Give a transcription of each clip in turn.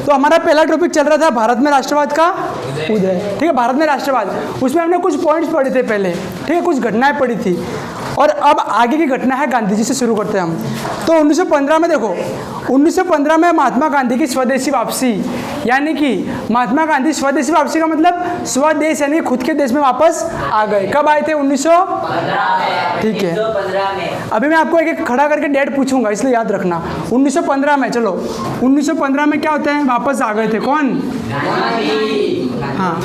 तो हमारा पहला टॉपिक चल रहा था भारत में राष्ट्रवाद का उदय, ठीक है, भारत में राष्ट्रवाद। उसमें हमने कुछ पॉइंट्स पढ़े थे पहले, ठीक है, कुछ घटनाएं पढ़ी थी, और अब आगे की घटना है गांधी जी से शुरू करते हैं हम। तो 1915 में देखो, 1915 में महात्मा गांधी की स्वदेशी वापसी, यानी कि महात्मा गांधी स्वदेशी वापसी का मतलब स्वदेश यानी खुद के देश में वापस आ गए। कब आए थे? 1915 में, ठीक है। अभी मैं आपको एक एक खड़ा करके डेट पूछूंगा, इसलिए याद रखना। 1915 में, चलो 1915 में क्या होते हैं? वापस आ गए थे कौन? हाँ,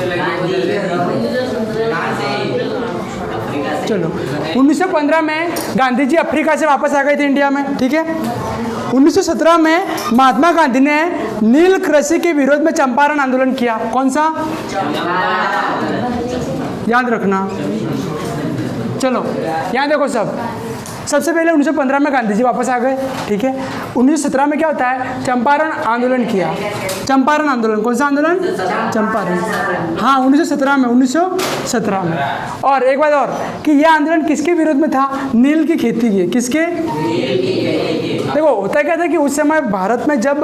चलो 1915 में गांधी जी अफ्रीका से वापस आ गए थे इंडिया में, ठीक है। 1917 में महात्मा गांधी ने नील कृषि के विरोध में चंपारण आंदोलन किया। कौन सा? याद रखना। चलो यहाँ देखो, सबसे पहले 1915 में गांधी जी वापस आ गए, ठीक है। 1917 में क्या होता है? चंपारण आंदोलन किया। चंपारण आंदोलन, कौन सा आंदोलन? चंपारण, हाँ 1917 में, 1917 में। और एक बात और कि यह आंदोलन किसके विरोध में था? नील की खेती के। किसके? देखो होता क्या था कि उस समय भारत में जब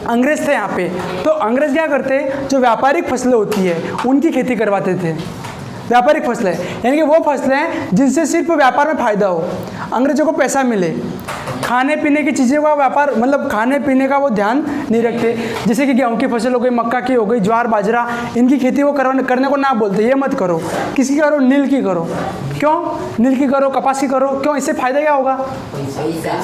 अंग्रेज थे यहाँ पे, तो अंग्रेज क्या करते, जो व्यापारिक फसलें होती है उनकी खेती करवाते थे। व्यापारिक फसलें यानी कि वो फसलें जिनसे सिर्फ व्यापार में फ़ायदा हो, अंग्रेजों को पैसा मिले। खाने पीने की चीज़ों का व्यापार, मतलब खाने पीने का वो ध्यान नहीं रखते। जैसे कि गेहूं की फसल हो गई, मक्का की हो गई, ज्वार बाजरा, इनकी खेती वो करने को ना बोलते, ये मत करो। किसकी करो? नील की करो। क्यों? नील की करो, कपास की करो। क्यों? इससे फ़ायदा क्या होगा?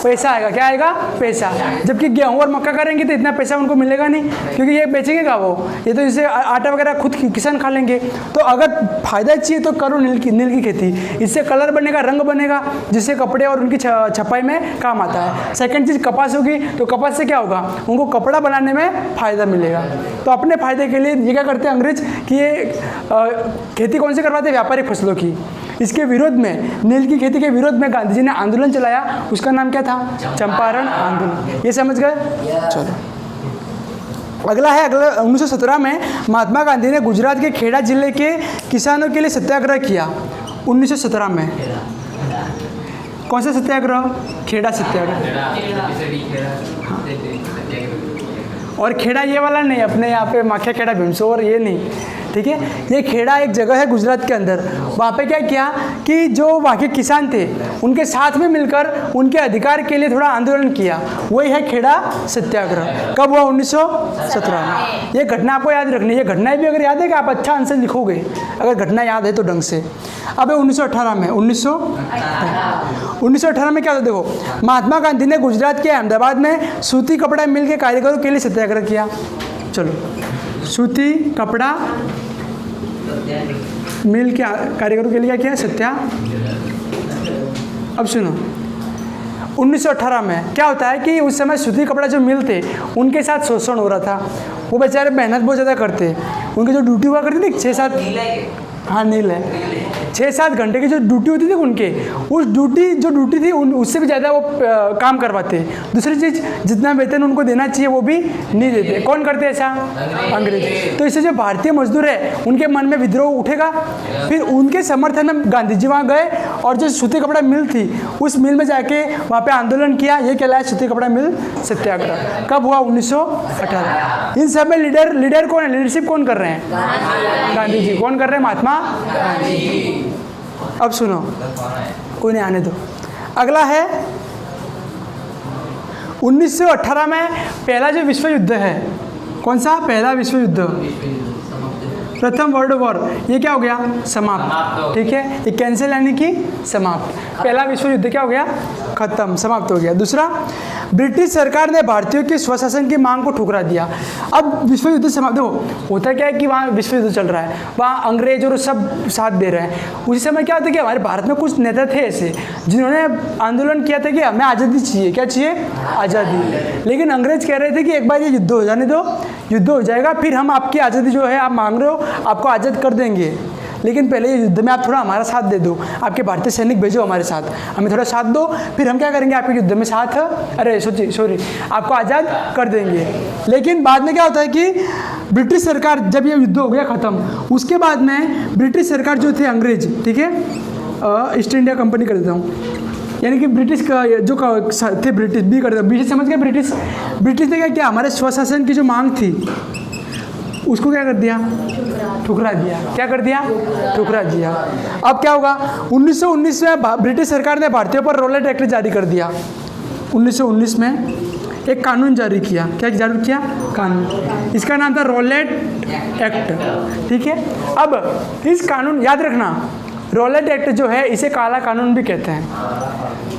पैसा आएगा। क्या आएगा? पैसा। जबकि गेहूँ और मक्का करेंगे तो इतना पैसा उनको मिलेगा नहीं, क्योंकि ये बेचेंगे का वो, ये तो इसे आटा वगैरह खुद किसान खा लेंगे। तो अगर फ़ायदा चाहिए तो करो नील की खेती। इससे कलर बनेगा, रंग बनेगा, जिससे कपड़े और उनकी छपाई में काम आता है। सेकंड चीज़ कपास होगी, तो कपास से क्या होगा? उनको कपड़ा बनाने में फ़ायदा मिलेगा। तो अपने फ़ायदे के लिए ये क्या करते हैं अंग्रेज कि ये खेती कौन से करवाते हैं? व्यापारिक फसलों की। इसके विरोध में, नील की खेती के विरोध में गांधी जी ने आंदोलन चलाया। उसका नाम क्या था? चंपारण आंदोलन। ये समझ गए? चलो अगला 1917 में महात्मा गांधी ने गुजरात के खेड़ा जिले के किसानों के लिए सत्याग्रह किया। 1917 में कौन सा सत्याग्रह? खेड़ा सत्याग्रह। और खेड़ा ये वाला नहीं, अपने यहाँ पे माखिया खेड़ा भीमसोर, ये नहीं, ठीक है। ये खेड़ा एक जगह है गुजरात के अंदर। वहाँ पे क्या किया कि जो वहाँ के किसान थे उनके साथ में मिलकर उनके अधिकार के लिए थोड़ा आंदोलन किया। वही है खेड़ा सत्याग्रह। कब हुआ? 1917 में। ये घटना आपको याद रखनी है। ये घटनाएं भी अगर याद है कि आप अच्छा आंसर लिखोगे, अगर घटना याद है तो ढंग से। अब 1918 में, 1918 में क्या होता? देखो, महात्मा गांधी ने गुजरात के अहमदाबाद में सूती कपड़ा मिल के कारीगरों के लिए सत्याग्रह किया। चलो, सूती कपड़ा मिल के कारीगरों के लिए क्या किया? सत्या। अब सुनो, 1918 में क्या होता है कि उस समय सूती कपड़ा जो मिल थे उनके साथ शोषण हो रहा था। वो बेचारे मेहनत बहुत ज़्यादा करते, उनकी जो ड्यूटी हुआ करती थी 6-7, हाँ नील है, 6-7 घंटे की जो ड्यूटी होती थी उनके, उस ड्यूटी थी उससे भी ज़्यादा वो काम करवाते। दूसरी चीज़, जितना वेतन उनको देना चाहिए वो भी नहीं देते। कौन करते ऐसा? अंग्रेज। तो इससे जो भारतीय मजदूर है उनके मन में विद्रोह उठेगा। फिर उनके समर्थन में गांधी जी वहाँ गए और जो सूती कपड़ा मिल थी उस मिल में जाके वहाँ पे आंदोलन किया। ये कहलाया सूती कपड़ा मिल सत्याग्रह। कब हुआ? 1918। इन सब में लीडर कौन है? लीडरशिप कौन कर रहे हैं? गांधी जी। कौन कर रहे हैं? महात्मा गांधी। अब सुनो, कोई नहीं, आने दो। अगला है 1918 में पहला जो विश्व युद्ध है। कौन सा? पहला विश्व युद्ध, प्रथम वर्ल्ड वॉर। ये क्या हो गया? समाप्त, ठीक है। ये कैंसिल यानी कि समाप्त। पहला विश्व युद्ध क्या हो गया? खत्म, समाप्त हो गया। दूसरा, ब्रिटिश सरकार ने भारतीयों के स्वशासन की मांग को ठुकरा दिया। अब विश्व युद्ध समाप्त। देखो होता क्या है कि वहाँ विश्व युद्ध चल रहा है, वहाँ अंग्रेज और सब साथ दे रहे हैं। उसी समय क्या होता है कि हमारे भारत में कुछ नेता थे ऐसे जिन्होंने आंदोलन किया था कि हमें आज़ादी चाहिए। क्या चाहिए? आज़ादी। लेकिन अंग्रेज कह रहे थे कि एक बार ये युद्ध हो जाने दो, युद्ध हो जाएगा फिर हम आपकी आज़ादी जो है आप मांग रहे हो आपको आज़ाद कर देंगे, लेकिन पहले ये युद्ध में आप थोड़ा हमारा साथ दे दो, आपके भारतीय सैनिक भेजो हमारे साथ, हमें थोड़ा साथ दो, फिर हम क्या करेंगे आपके युद्ध में साथ, अरे सॉरी आपको आज़ाद कर देंगे। लेकिन बाद में क्या होता है कि ब्रिटिश सरकार, जब ये युद्ध हो गया ख़त्म, उसके बाद में ब्रिटिश सरकार जो थे अंग्रेज, ठीक है, ईस्ट इंडिया कंपनी कर देता हूँ, यानी कि ब्रिटिश का जो थे ब्रिटिश भी करते, ब्रिटिश समझ गए, ब्रिटिश ने क्या किया, हमारे स्वशासन की जो मांग थी उसको क्या कर दिया, ठुकरा दिया। क्या कर दिया, ठुकरा दिया। अब क्या होगा, 1919 में ब्रिटिश सरकार ने भारतीयों पर रॉलेट एक्ट जारी कर दिया। 1919 में एक कानून जारी किया। क्या जारी किया, कानून, इसका नाम था रॉलेट एक्ट। ठीक है, अब इस कानून, याद रखना रॉलेट एक्ट जो है इसे काला कानून भी कहते हैं।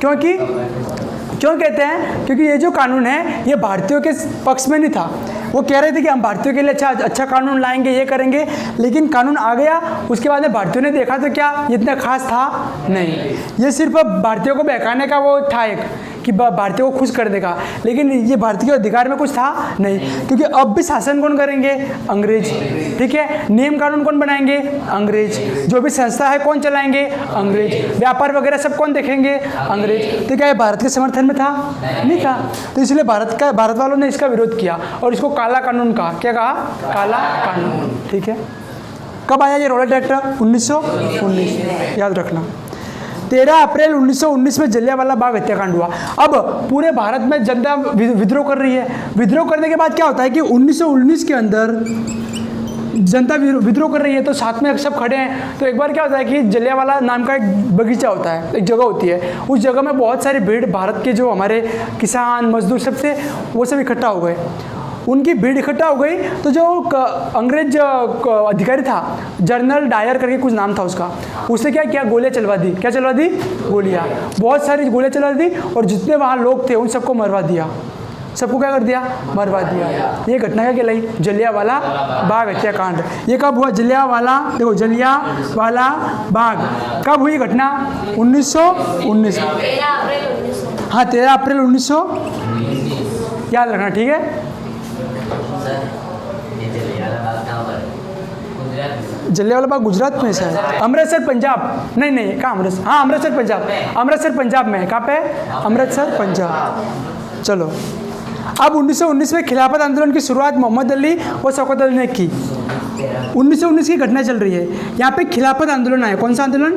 क्यों कहते हैं, क्योंकि ये जो कानून है ये भारतीयों के पक्ष में नहीं था। वो कह रहे थे कि हम भारतीयों के लिए अच्छा कानून लाएंगे, ये करेंगे, लेकिन कानून आ गया, उसके बाद में भारतीयों ने देखा तो क्या इतना खास था नहीं, ये सिर्फ भारतीयों को बहकाने का वो था एक कि भारतीयों को खुश कर देगा, लेकिन ये भारतीय अधिकार में कुछ था नहीं। क्योंकि अब भी शासन कौन करेंगे, अंग्रेज। ठीक है, नियम कानून कौन बनाएंगे, अंग्रेज। जो भी संस्था है कौन चलाएंगे, अंग्रेज। व्यापार वगैरह सब कौन देखेंगे, अंग्रेज। तो क्या ये भारत के समर्थन में था, नहीं था। तो इसलिए भारत वालों ने इसका विरोध किया और इसको काला कानून कहा। क्या कहा, काला कानून। ठीक है, कब आया ये रॉलेट एक्ट, 1919, याद रखना। 13 अप्रैल 1919 में जलियांवाला बाग हत्याकांड हुआ। अब पूरे भारत में जनता विद्रोह कर रही है। विद्रोह करने के बाद क्या होता है कि 1919 के अंदर जनता विद्रोह कर रही है तो साथ में सब खड़े हैं। तो एक बार क्या होता है कि जलियांवाला नाम का एक बगीचा होता है, एक जगह होती है, उस जगह में बहुत सारी भीड़, भारत के जो हमारे किसान मजदूर सबसे वो सब इकट्ठा हो गए। उनकी भीड़ इकट्ठा हो गई तो जो अंग्रेज अधिकारी था, जनरल डायर करके कुछ नाम था उसका, उसने क्या किया, गोलियां चलवा दी। क्या चलवा दी, गोलियां, बहुत सारी गोलियां चलवा दी और जितने वहाँ लोग थे उन सबको मरवा दिया। सबको क्या कर दिया, मरवा दिया। ये घटना क्या कहलाई, जलियांवाला बाग हत्याकांड। ये कब हुआ, जलियांवाला, देखो जलियांवाला बाग कब हुई घटना, 1919। हाँ, 13 अप्रैल 1900, याद रखना। ठीक है, जलियांवाला बाग गुजरात में है, अमृतसर पंजाब, नहीं कहाँ अमृतसर, हाँ अमृतसर पंजाब, अमृतसर पंजाब में है। कहाँ पे, अमृतसर पंजाब। चलो, अब 1919 में खिलाफत आंदोलन की शुरुआत मोहम्मद अली और शौकत अली ने की। 1919 की घटना चल रही है, यहाँ पे खिलाफत आंदोलन आया। कौन सा आंदोलन,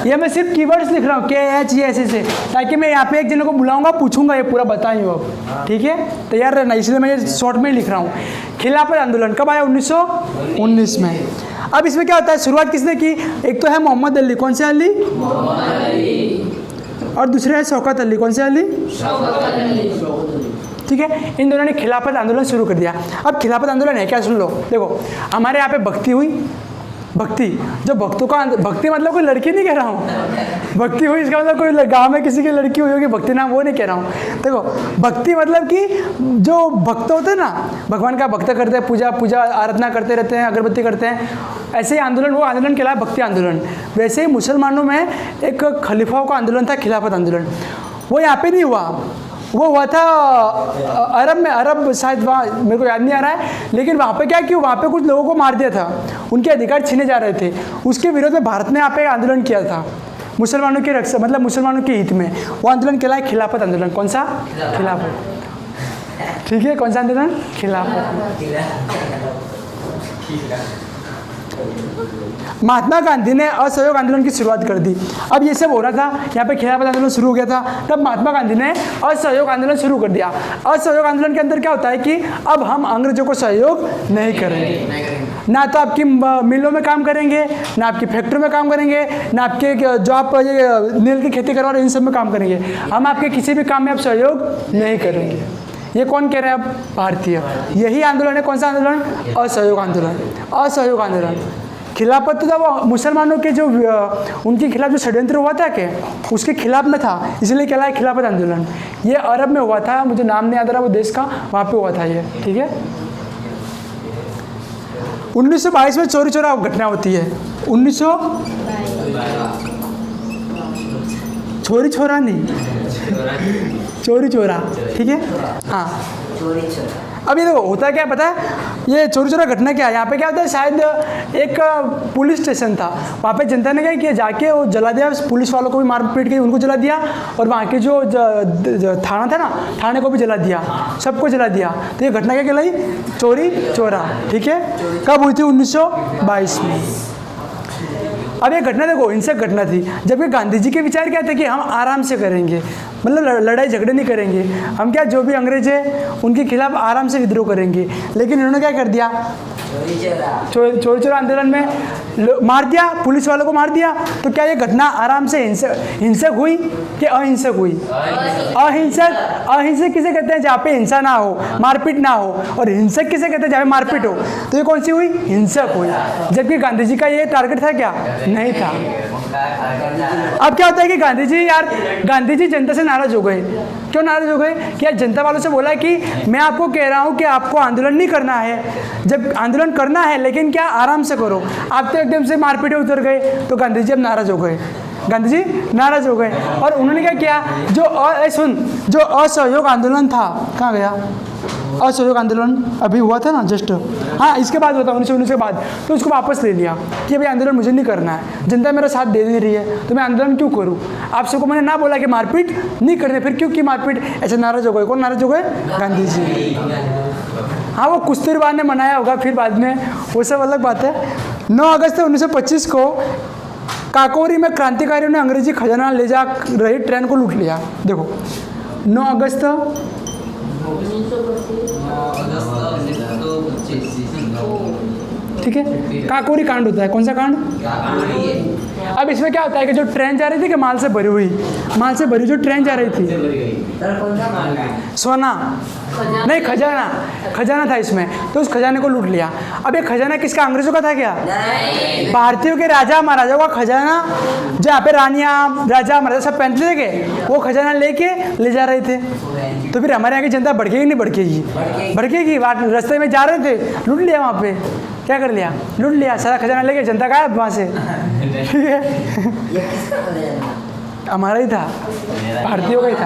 ये मैं सिर्फ कीवर्ड्स लिख रहा हूँ, KH ऐसे से, ताकि मैं यहाँ पे एक जन को बुलाऊंगा, पूछूंगा, ये पूरा बताइए अब। ठीक है, तैयार रहना, इसलिए मैं ये शॉर्ट में ही लिख रहा हूँ। खिलाफत आंदोलन कब आया, 1919 में। अब इसमें क्या होता है, शुरुआत किसने की, एक तो है मोहम्मद अली, कौन से अली, और दूसरे है शौकत अली, कौन से अली, ठीक है। इन दोनों ने खिलाफत आंदोलन शुरू कर दिया। अब खिलाफत आंदोलन है क्या, सुन लो। देखो, हमारे यहाँ पे भक्ति हुई, भक्ति, जो भक्तों का, भक्ति मतलब कोई लड़की नहीं कह रहा हूँ, भक्ति हुई इसका मतलब कोई गांव में किसी की लड़की हुई होगी भक्ति, नाम वो नहीं कह रहा हूँ। देखो, भक्ति मतलब कि जो भक्त होते हैं ना, भगवान का भक्त करते हैं, पूजा आराधना करते रहते हैं, अगरबत्ती करते हैं, ऐसे ही आंदोलन, वो आंदोलन कहलाया भक्ति आंदोलन। वैसे ही मुसलमानों में एक खलीफाओं का आंदोलन था, खिलाफत आंदोलन। वो यहाँ पे नहीं हुआ, वो हुआ था अरब में, अरब शायद, वहाँ मेरे को याद नहीं आ रहा है, लेकिन वहाँ पे क्या कि वहाँ पे कुछ लोगों को मार दिया था, उनके अधिकार छीने जा रहे थे। उसके विरोध में भारत ने यहाँ पे आंदोलन किया था, मुसलमानों के रक्षा, मतलब मुसलमानों के हित में। वो आंदोलन कहलाया खिलाफत आंदोलन। कौन सा, खिलाफत। ठीक है, कौन सा आंदोलन, खिलाफत। महात्मा गांधी ने असहयोग आंदोलन की शुरुआत कर दी। अब ये सब हो रहा था, यहाँ पे खिलाफत आंदोलन शुरू हो गया था, तब महात्मा गांधी ने असहयोग आंदोलन शुरू कर दिया। असहयोग आंदोलन के अंदर क्या होता है कि अब हम अंग्रेजों को सहयोग नहीं करेंगे, ना तो आपकी मिलों में काम करेंगे, ना आपकी फैक्ट्री में काम करेंगे, ना आपके जो आप ये नील की खेती करवा रहे हैं इन सब में काम करेंगे, हम आपके किसी भी काम में आप सहयोग नहीं करेंगे। ये कौन कह रहे हैं, अब भारतीय। यही आंदोलन है, कौन सा आंदोलन, असहयोग आंदोलन। असहयोग आंदोलन, खिलाफत तो वो मुसलमानों के जो उनके खिलाफ जो षड्यंत्र हुआ था कि उसके खिलाफ में था, इसलिए कहलाया खिलाफत आंदोलन। ये अरब में हुआ था, मुझे नाम नहीं याद रहा वो देश का, वहाँ पे हुआ था ये। ठीक है, 1922 में चोरी चोरा घटना होती है। 1900 चोरी छोरा नहीं, चोरी चोरा। ठीक है, हाँ। अब ये देखो होता क्या पता है, ये चोरी चोरा घटना क्या है, यहाँ पे क्या होता है, शायद एक पुलिस स्टेशन था, वहाँ पे जनता ने क्या किया, जाके वो जला दिया, पुलिस वालों को भी मार पीट के उनको जला दिया, और वहाँ के जो थाना था ना, थाने को भी जला दिया, सबको जला दिया। तो ये घटना क्या कहलाई, चोरी चोरा। ठीक है, कब हुई थी, 1922 में। अब ये घटना देखो, हिंसक घटना थी, जबकि गांधी जी के विचार क्या थे कि हम आराम से करेंगे, मतलब लड़ाई झगड़े नहीं करेंगे, हम क्या जो भी अंग्रेज है उनके खिलाफ आराम से विद्रोह करेंगे। लेकिन इन्होंने क्या कर दिया, चोरी चोरी आंदोलन में मार दिया, पुलिस वालों को मार दिया। तो क्या ये घटना आराम से हिंसक हुई कि अहिंसक हुई? अहिंसक किसे कहते हैं? जहाँ पे हिंसा ना हो, मारपीट ना हो। और हिंसक किसे कहते हैं? जहाँ पे मारपीट हो। तो ये कौन सी हुई? हिंसक हुई। जबकि गांधी जी का ये टारगेट था क्या? नहीं था। अब क्या होता है कि गांधी जी जनता से नाराज हो गए। क्यों नाराज हो गए? कि यार जनता वालों से बोला कि मैं आपको कह रहा हूँ कि आपको आंदोलन नहीं करना है, जब आंदोलन करना है लेकिन क्या आराम से करो। आप तो एकदम से मारपीट उतर गए। तो गांधी जी अब नाराज हो गए, और उन्होंने क्या किया, जो असहयोग आंदोलन था, कहाँ गया असहयोग आंदोलन? अभी हुआ था ना जस्ट, हाँ इसके बाद हुआ था 1919 के बाद। तो उसको वापस ले लिया कि भाई आंदोलन मुझे नहीं करना है, जनता मेरा साथ दे नहीं रही है तो मैं आंदोलन क्यों करूँ। आप सबको मैंने ना बोला कि मारपीट नहीं करने, फिर क्यों की मारपीट? ऐसे नाराज हो गए। कौन नाराज हो गए? गांधी जी। हाँ वो कुश्तीबाज ने मनाया होगा फिर बाद में, वो सब अलग बात है। 9 अगस्त 1925 को काकोरी में क्रांतिकारियों ने अंग्रेजी खजाना ले जा रही ट्रेन को लूट लिया। देखो 9 अगस्त ठीक है, काकोरी कांड होता है। कौन सा कांड? अब इसमें क्या होता है कि जो ट्रेन जा रही थी कि माल से भरी हुई जो ट्रेन जा रही थी, सोना नहीं खजाना था इसमें, तो उस खजाने को लूट लिया। अब ये खजाना किसका? अंग्रेजों का था क्या? भारतीयों के राजा महाराजाओं का खजाना, जहाँ पे रानियाँ राजा महाराजा सब पहनते थे, वो खजाना लेके ले जा रहे थे। तो फिर हमारे यहाँ की जनता भड़केगी नहीं भड़केगी? रास्ते में जा रहे थे, लूट लिया, वहाँ पे क्या कर लिया? लूट लिया, सारा खजाना लेके जनता गायब वहाँ से। ठीक है, हमारा ही था, भारतीयों का ही था।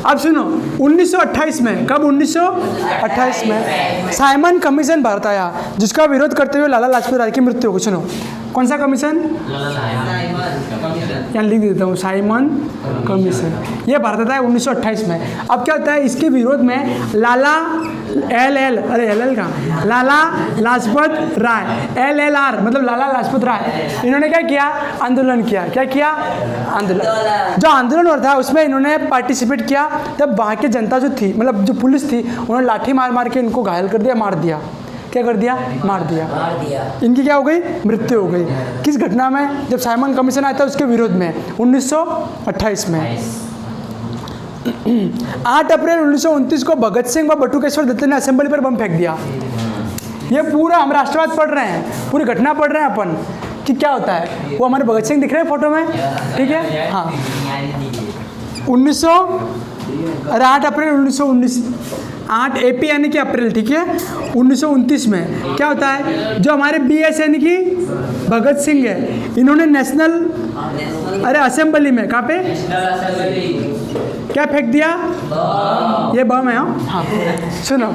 अब सुनो 1928 में, कब 1928 में साइमन कमीशन भारत आया, जिसका विरोध करते हुए लाला लाजपत राय की मृत्यु हो गई। सुनो कौन सा कमीशन? यहाँ लिख देता हूँ, साइमन कमीशन। ये भारत आया 1928 में। अब क्या होता है, इसके विरोध में लाला लाजपत राय, LLR मतलब लाला लाजपत राय, इन्होंने क्या किया? आंदोलन किया। क्या किया? आंदोलन। जो आंदोलन हो रहा था उसमें इन्होंने पार्टिसिपेट किया। तब वहाँ की जनता जो थी, मतलब जो पुलिस थी, उन्होंने लाठी मार के इनको घायल कर दिया, मार दिया। क्या कर दिया? मार दिया। इनकी क्या हो गई? मृत्यु हो गई। किस घटना में? जब साइमन कमीशन आया था उसके विरोध में 1928 में। 8 अप्रैल 1929 को भगत सिंह व बटुकेश्वर दत्त ने असेंबली पर बम फेंक दिया। ये पूरा हम राष्ट्रवाद पढ़ रहे हैं, पूरी घटना पढ़ रहे हैं अपन कि क्या होता है। वो हमारे भगत सिंह दिख रहे हैं फोटो में, ठीक है। हाँ 8 अप्रैल 1919, 8 AP यानी कि अप्रैल, ठीक है। 1929 में क्या होता है, जो हमारे BS यानी कि भगत सिंह है, इन्होंने नेशनल असेंबली में, कहाँ पे क्या फेंक दिया? ये बम है। हाँ सुनो,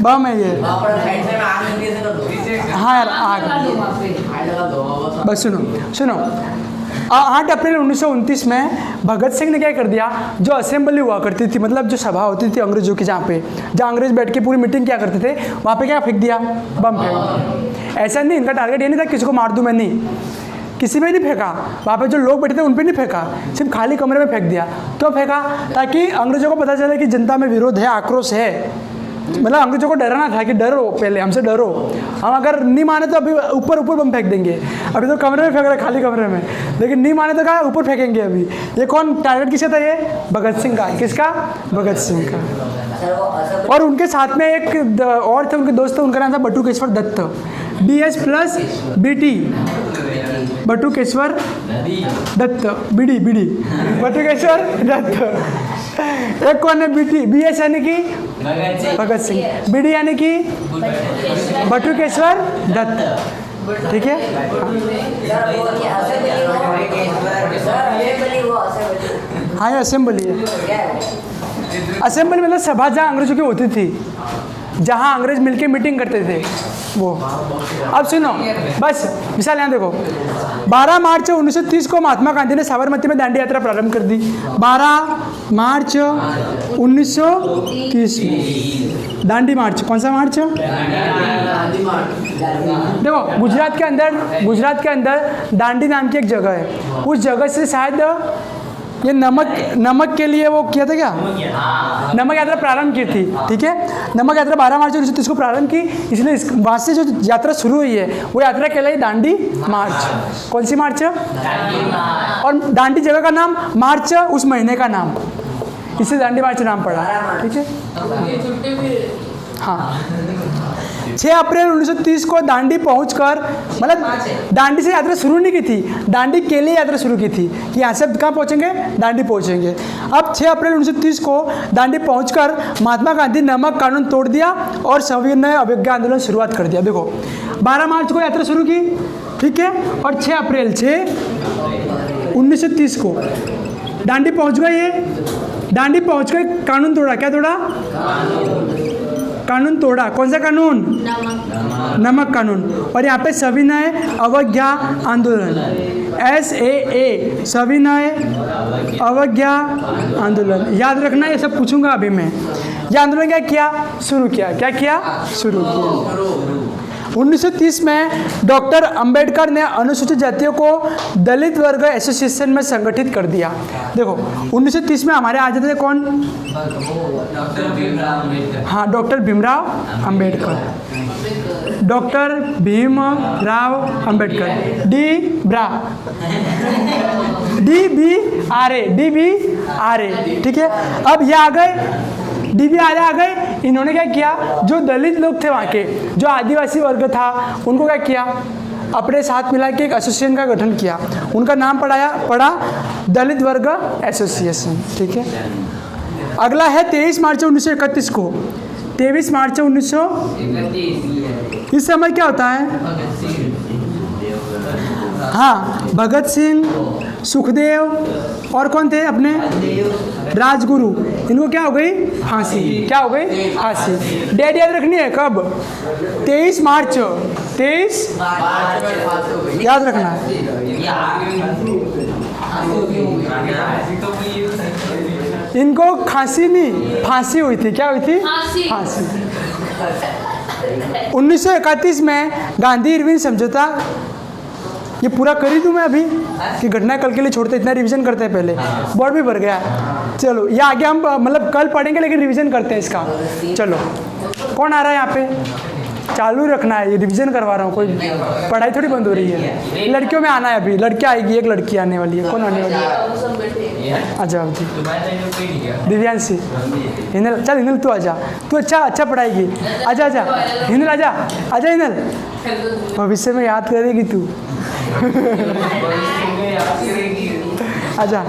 बम है ये। हाँ यार आग, बस सुनो 8 अप्रैल 1929 में भगत सिंह ने क्या कर दिया, जो असेंबली हुआ करती थी, मतलब जो सभा होती थी अंग्रेजों की, जहाँ अंग्रेज बैठ के पूरी मीटिंग क्या करते थे, वहाँ पे क्या फेंक दिया? बम फेंक। ऐसा नहीं, इनका टारगेट ये नहीं था किसी को मार दूँ, मैं नहीं, किसी में नहीं फेंका, वहाँ पे जो लोग बैठे थे उन पे नहीं फेंका, सिर्फ खाली कमरे में फेंक दिया। क्यों फेंका? ताकि अंग्रेजों को पता चले कि जनता में विरोध है, आक्रोश है। मतलब अंग्रेजों को डराना था कि डरो, पहले हमसे डरो, हम अगर नहीं माने तो अभी ऊपर बम फेंक देंगे। अभी तो कमरे में फेंक रहे, खाली कमरे में, लेकिन नहीं माने तो कहा ऊपर फेंकेंगे अभी। ये कौन टारगेट किसका था? ये भगत सिंह का। किसका? भगत सिंह का। और उनके साथ में एक और थे, उनके दोस्त थे, उनका नाम था Batukeshwar Dutt, BS + BT, Batukeshwar Dutt, BD Batukeshwar Dutt. एक कौन है? BS यानी कि भगत सिंह, BD यानी कि बटुकेश्वर दत्त, ठीक है। हाँ ये असेंबली है। असेंबली मतलब सभा जहाँ अंग्रेजों की होती थी, जहाँ अंग्रेज मिलके मीटिंग करते थे, वो। अब सुनो, बस मिसाल यहाँ देखो, 12 मार्च 1930 को महात्मा गांधी ने साबरमती में दांडी यात्रा प्रारंभ कर दी। 12 मार्च 1930 में दांडी मार्च, कौन सा मार्च? देखो गुजरात के अंदर दांडी नाम की एक जगह है, उस जगह से शायद ये नमक के लिए वो किया था क्या, नमक यात्रा प्रारंभ की थी। ठीक है, नमक यात्रा 12 मार्च 1930 को प्रारंभ की, इसलिए वहाँ से जो यात्रा शुरू हुई है वो यात्रा कहलाई दांडी मार्च। कौन सी मार्च? और दांडी जगह का नाम, मार्च उस महीने का नाम, इससे दांडी मार्च नाम पड़ा। ठीक है, हाँ। 6 अप्रैल 1930 को दांडी पहुंचकर, मतलब दांडी से यात्रा शुरू नहीं की थी, दांडी के लिए यात्रा शुरू की थी कि यहाँ से कहाँ पहुँचेंगे, दांडी पहुँचेंगे। अब 6 अप्रैल 1930 को दांडी पहुंचकर महात्मा गांधी नमक कानून तोड़ दिया और सविनय अवज्ञा आंदोलन शुरुआत कर दिया। देखो 12 मार्च को यात्रा शुरू की, ठीक है, और 6 अप्रैल 1930 को दांडी पहुँच गए। ये दांडी पहुँच गए, कानून तोड़ा। क्या तोड़ा? कानून तोड़ा। कौन सा कानून? नमक कानून। और यहाँ पे सविनय अवज्ञा आंदोलन, SAA, सविनय अवज्ञा आंदोलन। याद रखना, ये सब पूछूंगा अभी मैं। ये आंदोलन क्या किया? शुरू किया। क्या किया? शुरू किया। 1930 में डॉक्टर अंबेडकर ने अनुसूचित जातियों को दलित वर्ग एसोसिएशन में संगठित कर दिया। देखो 1930 में हमारे आ जाते थे कौन? हाँ, doctor Bhimrao Ambedkar, doctor Bhimrao Ambedkar, DBRA। ठीक है, अब ये आ गए, DBRA आ गए। इन्होंने क्या किया, जो दलित लोग थे वहाँ के, जो आदिवासी वर्ग था, उनको क्या किया, अपने साथ मिला के एक एसोसिएशन का गठन किया। उनका नाम पड़ा दलित वर्ग एसोसिएशन। ठीक है, अगला है 23 मार्च 1931 को। 23 मार्च 1931, इस समय क्या होता है? हाँ, भगत सिंह, सुखदेव और कौन थे अपने? राजगुरु। इनको क्या हो गई? फांसी। क्या हो गई? फांसी। डेट याद रखनी है, कब? 23 मार्च। 23 याद रखना। इनको खांसी नहीं, फांसी हुई थी। क्या हुई थी? फांसी। 1931 में गांधी इरविन समझौता, ये पूरा कर ही दूँ मैं अभी कि घटना कल के लिए छोड़ते, इतना रिवीजन करते हैं पहले, बोर्ड भी भर गया। चलो ये आगे हम मतलब कल पढ़ेंगे, लेकिन रिवीजन करते हैं इसका। चलो कौन आ रहा है यहाँ पे? चालू रखना है, ये रिवीजन करवा रहा हूँ, कोई पढ़ाई थोड़ी बंद हो रही है। लड़कियों में आना है अभी, लड़की आएगी, एक लड़की आने वाली है। कौन आने वाली है? अच्छा जी, दिव्यांशी। हिनल, चल हिनल तू आजा, तू अच्छा पढ़ाएगी। आजा हिनल, आजा हिनल, भविष्य में याद करेगी तू। आजा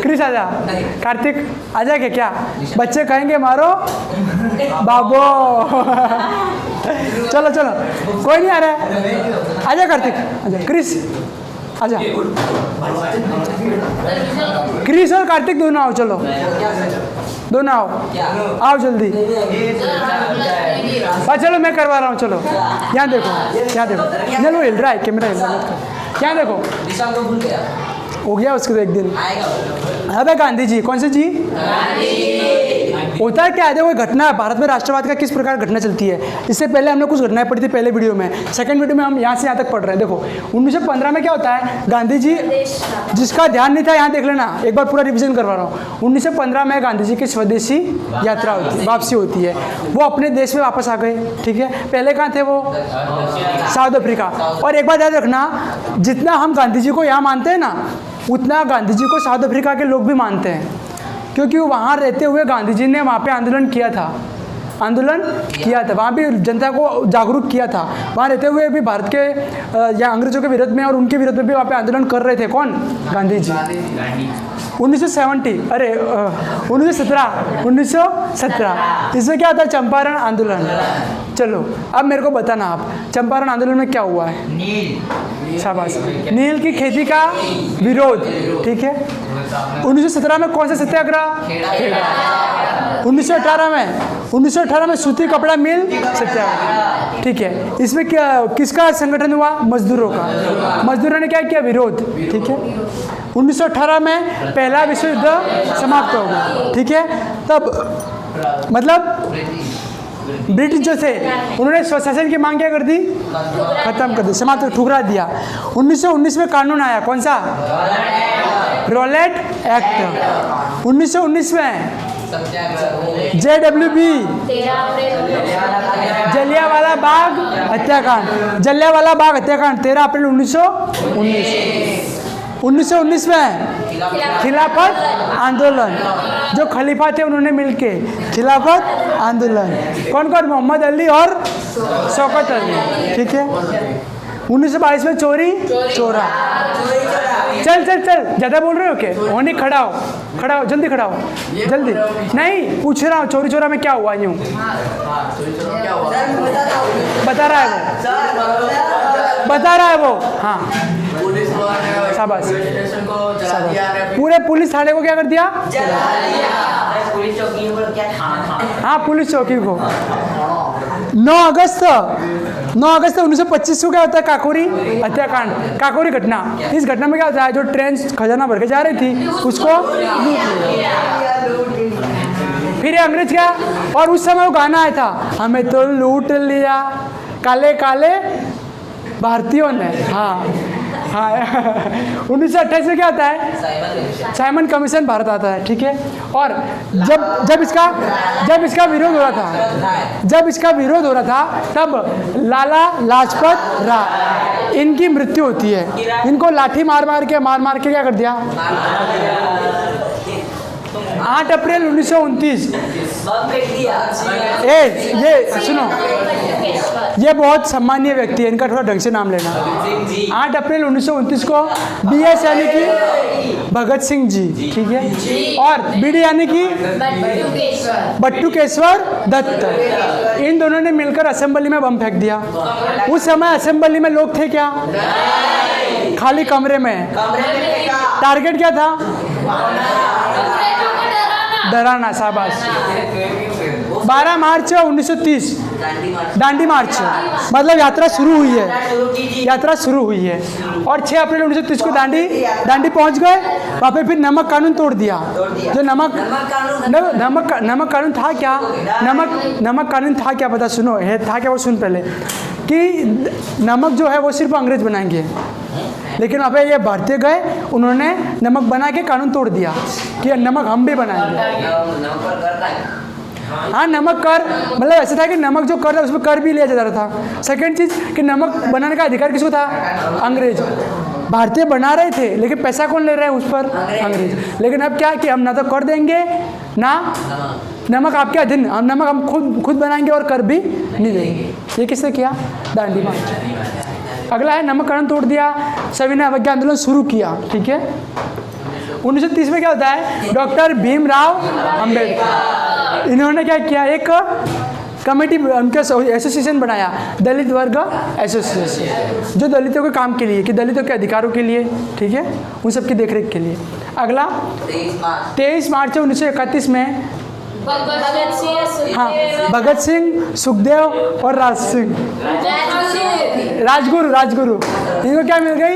क्रिस, आजा। कार्तिक आजा। क्या बच्चे कहेंगे मारो बाबो। चलो कोई नहीं आ रहा है। आजा कार्तिक, आजा। क्रिस आजा। क्रिस और कार्तिक दोनों आओ, चलो दोनों आओ जल्दी। चलो मैं करवा रहा हूँ, चलो यहाँ देखो, चलो हिल रहा है कैमरा, हिल रहा है। यहाँ देखो, हो गया उसके तो एक दिन। अबे गांधी जी, कौन से जी? होता है क्या है, देखो घटना, भारत में राष्ट्रवाद का किस प्रकार घटना चलती है। इससे पहले हमने कुछ घटनाएं पढ़ी थी पहले वीडियो में, सेकंड वीडियो में हम यहाँ से यहाँ तक पढ़ रहे हैं। देखो 1915 में क्या होता है, गांधी जी, जिसका ध्यान नहीं था यहाँ देख लेना, एक बार पूरा रिविजन करवा रहा हूँ। 1915 में गांधी जी की स्वदेशी यात्रा होती है, वापसी होती है। वो अपने देश में वापस आ गए। ठीक है, पहले कहाँ थे वो? South Africa. और एक बात याद रखना, जितना हम गांधी जी को यहाँ मानते हैं ना, उतना गांधी जी को साउथ अफ्रीका के लोग भी मानते हैं, क्योंकि वहाँ रहते हुए गांधी जी ने वहाँ पे आंदोलन किया था, वहाँ भी जनता को जागरूक किया था। वहाँ रहते हुए भी भारत के या अंग्रेजों के विरोध में और उनके विरोध में भी वहाँ पे आंदोलन कर रहे थे। कौन? गांधी जी। 1917 इसमें क्या था? चंपारण आंदोलन। चलो अब मेरे को बताना आप, चंपारण आंदोलन में क्या हुआ है? शाबाश। नील की खेती का विरोध। ठीक है। 1917 में कौन सा सत्याग्रह? 1918 में 1918 में सूती कपड़ा मिल सत्याग्रह, ठीक है। इसमें क्या किसका संगठन हुआ? मजदूरों का। मजदूरों ने क्या किया? विरोध, ठीक है। 1918 में पहला विश्व युद्ध समाप्त हो गया, ठीक है। तब मतलब ब्रिटिश जो थे उन्होंने स्वशासन की मांग क्या कर दी? खत्म कर दी, समाप्त, ठुकरा दिया। 1919 में कानून आया, कौन सा? Rowlatt act. 1919 में JWB, जलियांवाला बाग हत्याकांड। जलियांवाला बाग हत्याकांड 13 अप्रैल 1919। 1919 में खिलाफत आंदोलन, जो खलीफा थे उन्होंने मिलके खिलाफत आंदोलन। कौन कौन? मोहम्मद अली और शौकत अली, ठीक है। 1922 में चोरी चोरा। चल चल चल, ज़्यादा बोल रहे हो क्या? होने खड़ा हो, खड़ा हो, जल्दी खड़ा हो, जल्दी। नहीं, पूछ रहा हूँ चोरी चोरा में क्या हुआ? यूँ बता रहा है वो, बता रहा है वो। हाँ, शाबाश, पूरे पुलिस थाने को क्या कर दिया? हाँ, पुलिस चौकी को। 9 अगस्त 1925 को क्या होता है? काकोरी हत्याकांड, काकोरी घटना। इस घटना में क्या होता है? जो ट्रेन खजाना भर के जा रही थी उसको फिर ये अंग्रेज क्या, और उस समय वो गाना आया था, हमें तो लूट लिया काले काले भारतीयों ने। हाँ हाँ 1928 में क्या होता है? साइमन कमीशन भारत आता है, ठीक है। और जब इसका विरोध हो रहा था तब लाला लाजपत राय, इनकी मृत्यु होती है। इनको लाठी मार मार के क्या कर दिया? 8 अप्रैल 1929। ये सुनो, ये बहुत सम्मानीय व्यक्ति है, इनका थोड़ा ढंग से नाम लेना। 8 अप्रैल 1929 को BS यानी कि भगत सिंह जी, ठीक है, और BD यानी कि बट्टुकेश्वर दत्त, इन दोनों ने मिलकर असेंबली में बम फेंक दिया। उस समय असेंबली में लोग थे क्या? खाली कमरे में। टारगेट क्या था? डराना, शाबाश। 12 मार्च 1930 दांडी मार्च, मतलब यात्रा शुरू हुई है। और 6 अप्रैल 1930 को दांडी पहुंच गए। वहाँ पे फिर नमक कानून तोड़ दिया। जो नमक कानून था क्या? नमक कानून था क्या पता? सुनो, है था क्या वो सुन पहले, कि नमक जो है वो सिर्फ अंग्रेज बनाएंगे, लेकिन वहाँ पे ये भारतीय गए, उन्होंने नमक बना के कानून तोड़ दिया कि नमक हम भी बनाएंगे। हाँ, नमक कर, मतलब ऐसा था कि नमक जो कर था उसमें कर भी लिया जाता था। सेकंड चीज़ कि नमक बनाने का अधिकार किसको था? अंग्रेज। भारतीय बना रहे थे लेकिन पैसा कौन ले रहे हैं उस पर? अंग्रेज। लेकिन अब क्या कि हम ना तो कर देंगे ना नमक आपके अधीन, हम खुद बनाएंगे और कर भी नहीं देंगे। ये किसने किया? दांडी मार्च। अगला है नमक कानून तोड़ दिया, सभी ने अवज्ञा आंदोलन शुरू किया, ठीक है। 1930 में क्या होता है? डॉक्टर भीमराव अंबेडकर, इन्होंने क्या किया? एक कमेटी, उनका एसोसिएशन बनाया, दलित वर्ग एसोसिएशन, जो दलितों के काम के लिए, कि दलितों के अधिकारों के लिए, ठीक है, उन सब की देखरेख के लिए। अगला 23 मार्च 1931 में भगत सिंह, सुखदेव और राजगुरु, इनको क्या मिल गई?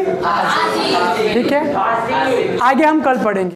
ठीक है, आगे हम कल पढ़ेंगे।